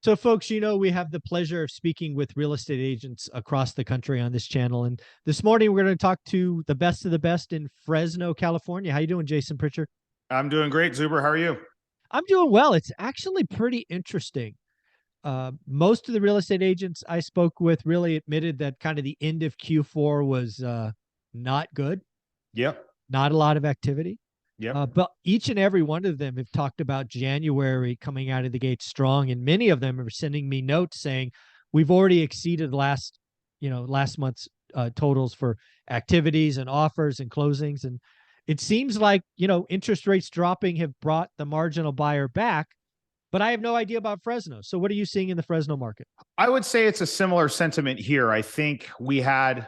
So, folks, we have the pleasure of speaking with real estate agents across the country on this channel. And this morning, we're going to talk to the best of the best in Fresno, California. How you doing, Jason Pritchard? I'm doing great, Zuber. How are you? I'm doing well. It's actually pretty interesting. Most of the real estate agents I spoke with really admitted that kind of the end of Q4 was not good, Yep. not a lot of activity. Yep. But each and every one of them have talked about January coming out of the gate strong, and many of them are sending me notes saying we've already exceeded last month's totals for activities and offers and closings, and it seems like interest rates dropping have brought the marginal buyer back. But I have no idea about Fresno. So what are you seeing in the Fresno market? I would say it's a similar sentiment here. I think we had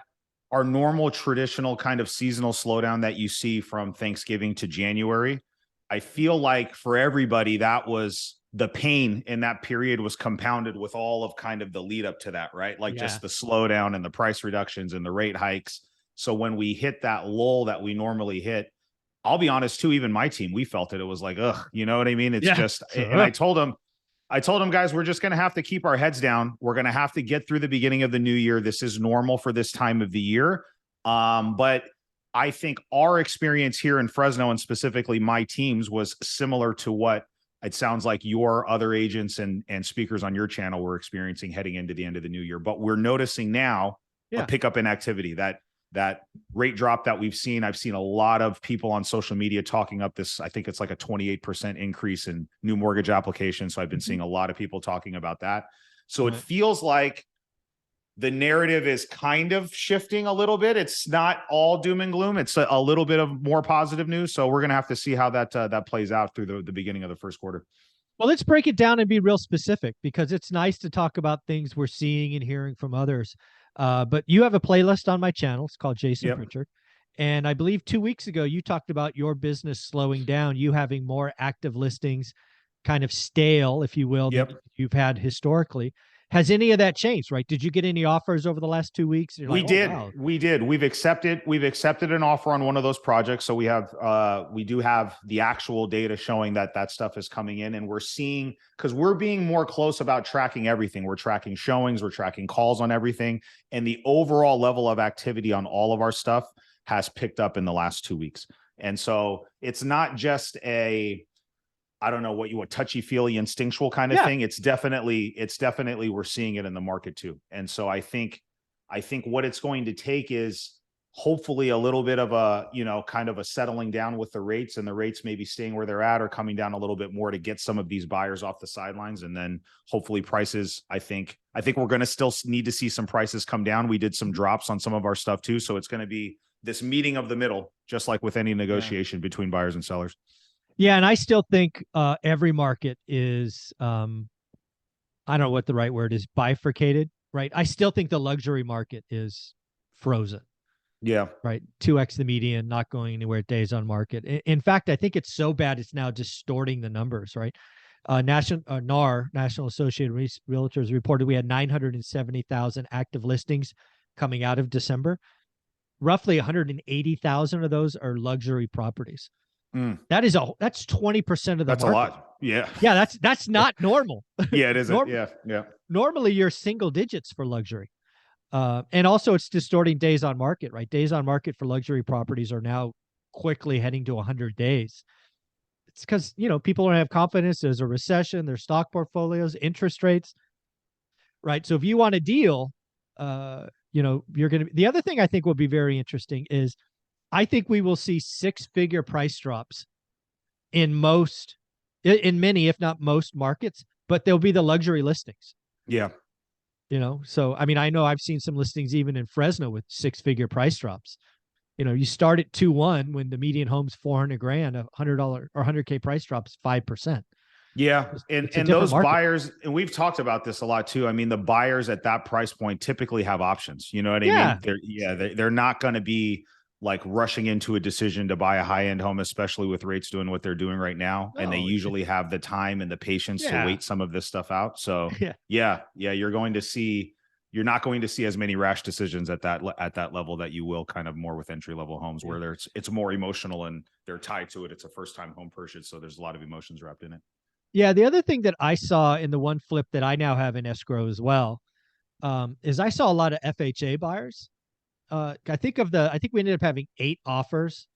our normal traditional kind of seasonal slowdown that you see from Thanksgiving to January. I feel like for everybody, that was the pain in that period was compounded with all of kind of the lead up to that, right? Like just the slowdown and the price reductions and the rate hikes. So when we hit that lull that we normally hit, I'll be honest too, even my team, we felt it. It was like, ugh, you know what I mean? It's just, and I told them, guys, we're just going to have to keep our heads down. We're going to have to get through the beginning of the new year. This is normal for this time of the year. But I think our experience here in Fresno, and specifically my teams, was similar to what it sounds like your other agents and speakers on your channel were experiencing heading into the end of the new year. But we're noticing now a pickup in activity. That rate drop that we've seen, I've seen a lot of people on social media talking up this. I think it's like a 28% increase in new mortgage applications. So I've been seeing a lot of people talking about that. So it feels like the narrative is kind of shifting a little bit. It's not all doom and gloom. It's a little bit of more positive news. So we're going to have to see how that plays out through the beginning of the first quarter. Well, let's break it down and be real specific, because it's nice to talk about things we're seeing and hearing from others. But you have a playlist on my channel. It's called Jason Pritchard. And I believe 2 weeks ago, you talked about your business slowing down, you having more active listings, kind of stale, if you will, than you've had historically. Has any of that changed, right? Did you get any offers over the last 2 weeks? We did. We've accepted an offer on one of those projects. So we do have the actual data showing that stuff is coming in, and we're seeing, because we're being more close about tracking everything. We're tracking showings, we're tracking calls on everything. And the overall level of activity on all of our stuff has picked up in the last 2 weeks. And so it's not just I don't know what you want, touchy-feely, instinctual kind of thing. It's definitely we're seeing it in the market too. And so I think what it's going to take is hopefully a little bit of a, kind of a settling down with the rates, and the rates maybe staying where they're at or coming down a little bit more to get some of these buyers off the sidelines. And then hopefully prices, I think we're going to still need to see some prices come down. We did some drops on some of our stuff too. So it's going to be this meeting of the middle, just like with any negotiation between buyers and sellers. Yeah, and I still think every market is, I don't know what the right word is, bifurcated, right? I still think the luxury market is frozen. Yeah. Right. 2x the median, not going anywhere, days on market. In fact, I think it's so bad it's now distorting the numbers, right? NAR, National Associated Realtors, reported we had 970,000 active listings coming out of December. Roughly 180,000 of those are luxury properties. That's 20% of the That's market. a lot. Yeah. Yeah, that's not normal. Yeah, it isn't. Yeah. Normally you're single digits for luxury. And also it's distorting days on market, right? Days on market for luxury properties are now quickly heading to 100 days. It's because, people don't have confidence. There's a recession, their stock portfolios, interest rates, right? So if you want a deal, the other thing I think will be very interesting is I think we will see six-figure price drops in many, if not most markets, but there'll be the luxury listings. Yeah. So, I mean, I know I've seen some listings even in Fresno with six-figure price drops. You start at 2.1 when the median home's $400,000, $100 or $100K price drops 5%. Yeah. And those buyers, and we've talked about this a lot too. I mean, the buyers at that price point typically have options. You know what I mean? They're not going to be like rushing into a decision to buy a high-end home, especially with rates doing what they're doing right now. And they usually have the time and the patience to wait some of this stuff out. So you're not going to see as many rash decisions at that level that you will kind of more with entry-level homes where it's more emotional and they're tied to it. It's a first-time home purchase. So there's a lot of emotions wrapped in it. Yeah, the other thing that I saw in the one flip that I now have in escrow as well, is I saw a lot of FHA buyers. I think we ended up having 8 offers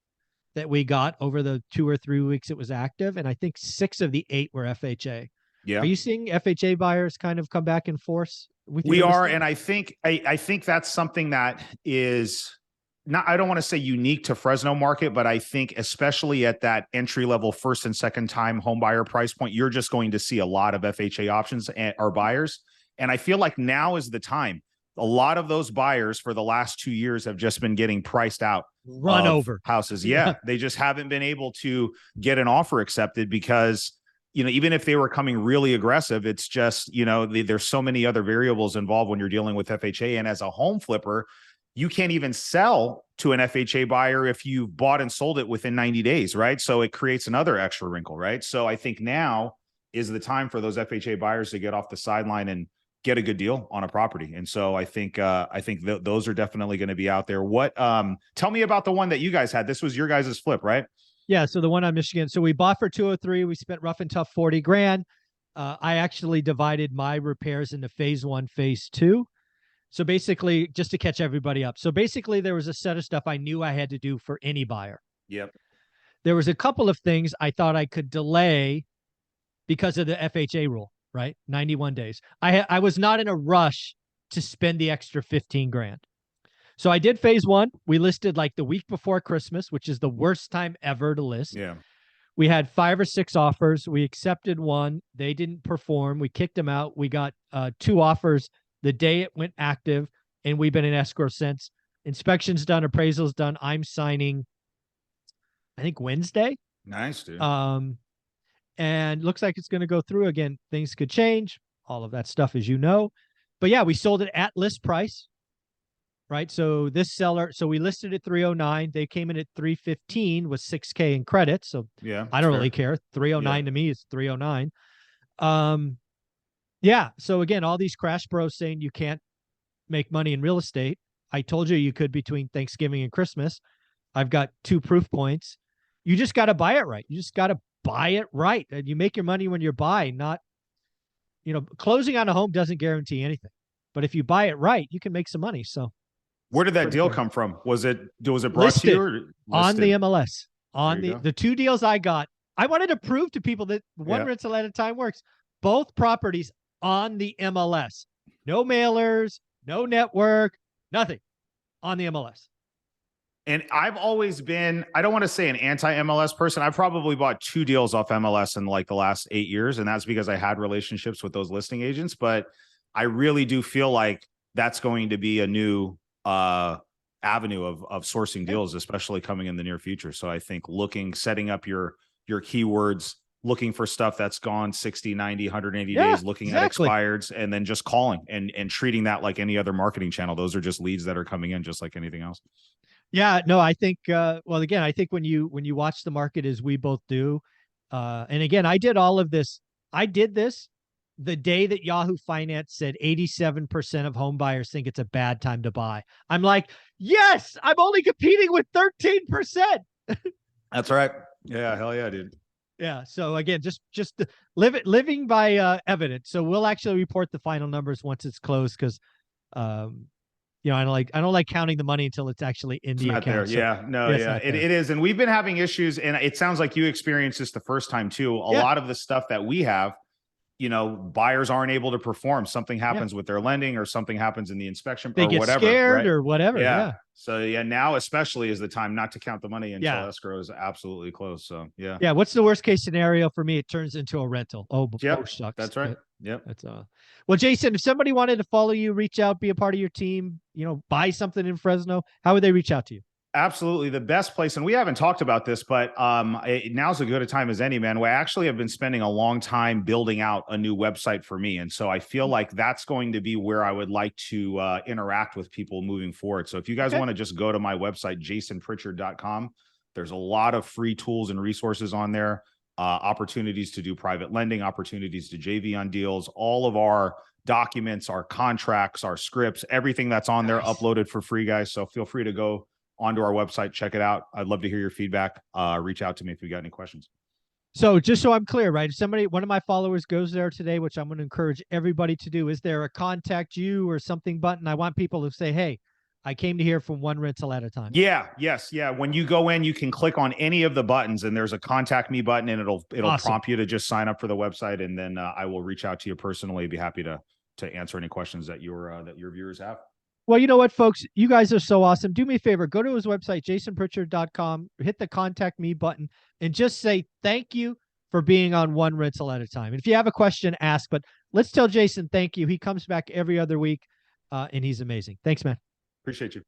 that we got over the 2 or 3 weeks it was active, and I think 6 of the 8 were FHA. Are Yeah. you seeing FHA buyers kind of come back in force with your We real are, estate? and I think that's something that is not, I don't want to say unique to Fresno market, but I think especially at that entry level first and second time home buyer price point, you're just going to see a lot of FHA options or buyers. And I feel like now is the time. A lot of those buyers for the last 2 years have just been getting priced out Run of over. houses. Yeah. Yeah, they just haven't been able to get an offer accepted because, you know, even if they were coming really aggressive, it's just, you know, there's so many other variables involved when you're dealing with FHA. And as a home flipper, you can't even sell to an FHA buyer if you've bought and sold it within 90 days, right? So it creates another extra wrinkle, right? So I think now is the time for those FHA buyers to get off the sideline and get a good deal on a property. And so I think those are definitely going to be out there. What tell me about the one that you guys had. This was your guys' flip, right? Yeah, so the one on Michigan. So we bought for 203. We spent rough and tough 40 grand. I actually divided my repairs into phase 1, phase 2. So basically, just to catch everybody up. So basically, there was a set of stuff I knew I had to do for any buyer. Yep. There was a couple of things I thought I could delay because of the FHA rule, right? 91 days. I was not in a rush to spend the extra 15 grand. So I did phase 1. We listed like the week before Christmas, which is the worst time ever to list. Yeah. We had 5 or 6 offers. We accepted one. They didn't perform. We kicked them out. We got 2 offers the day it went active, and we've been in escrow since. Inspections done, appraisals done. I'm signing, I think, Wednesday. Nice, dude. And looks like it's going to go through again. Things could change, all of that stuff, as you know. But yeah, we sold it at list price, right? So this seller, so we listed at 309. They came in at 315 with 6K in credit. So yeah, I don't really care. 309 to me is 309. Yeah. So again, all these crash bros saying you can't make money in real estate. I told you could between Thanksgiving and Christmas. I've got 2 proof points. You just got to buy it right. You just got to buy it right. And you make your money when you're buying, not, closing on a home doesn't guarantee anything. But if you buy it right, you can make some money. So where did that deal come from? Was it brought listed to you or listed? On the MLS? On the 2 deals I got, I wanted to prove to people that one rental at a time works. Both properties on the MLS. No mailers, no network, nothing. On the MLS. And I've always been, I don't want to say an anti-MLS person. I probably bought 2 deals off MLS in like the last 8 years. And that's because I had relationships with those listing agents. But I really do feel like that's going to be a new avenue of sourcing deals, especially coming in the near future. So I think setting up your keywords, looking for stuff that's gone 60, 90, 180 days, looking at expireds, and then just calling and treating that like any other marketing channel. Those are just leads that are coming in just like anything else. Yeah, no, I think, well, again, I think when you watch the market as we both do, and again, I did all of this. I did this the day that Yahoo Finance said 87% of home buyers think it's a bad time to buy. I'm like, yes, I'm only competing with 13%. That's right. Yeah, hell yeah, dude. Yeah. So again, just living by evidence. So we'll actually report the final numbers once it's closed because, I don't like counting the money until it's actually in the account. There. So, it is. And we've been having issues, and it sounds like you experienced this the first time too. A lot of the stuff that we have, buyers aren't able to perform. Something happens with their lending or something happens in the inspection they or get whatever. Scared right? or whatever. Yeah. So now especially is the time not to count the money until escrow is absolutely closed. So yeah. Yeah. What's the worst case scenario for me? It turns into a rental. Oh, shucks. That's right. Yep. That's well, Jason, if somebody wanted to follow you, reach out, be a part of your team, buy something in Fresno, how would they reach out to you? Absolutely. The best place, and we haven't talked about this, but now's as good a time as any, man. We actually have been spending a long time building out a new website for me. And so I feel like that's going to be where I would like to interact with people moving forward. So if you guys want to just go to my website, jasonpritchard.com, there's a lot of free tools and resources on there, opportunities to do private lending, opportunities to JV on deals, all of our documents, our contracts, our scripts, everything that's on there uploaded for free, guys. So feel free to go onto our website, check it out. I'd love to hear your feedback. Reach out to me if you got any questions. So just so I'm clear, right? If one of my followers goes there today, which I'm going to encourage everybody to do, is there a contact you or something button? I want people to say, hey, I came to hear from one rental at a time. Yeah, yes, yeah. When you go in, you can click on any of the buttons and there's a contact me button and it'll Awesome. prompt you to just sign up for the website. And then I will reach out to you personally. Be happy to answer any questions that your viewers have. Well, you know what, folks? You guys are so awesome. Do me a favor, go to his website, jasonpritchard.com, hit the contact me button, and just say thank you for being on one rental at a time. And if you have a question, ask. But let's tell Jason thank you. He comes back every other week, and he's amazing. Thanks, man. Appreciate you.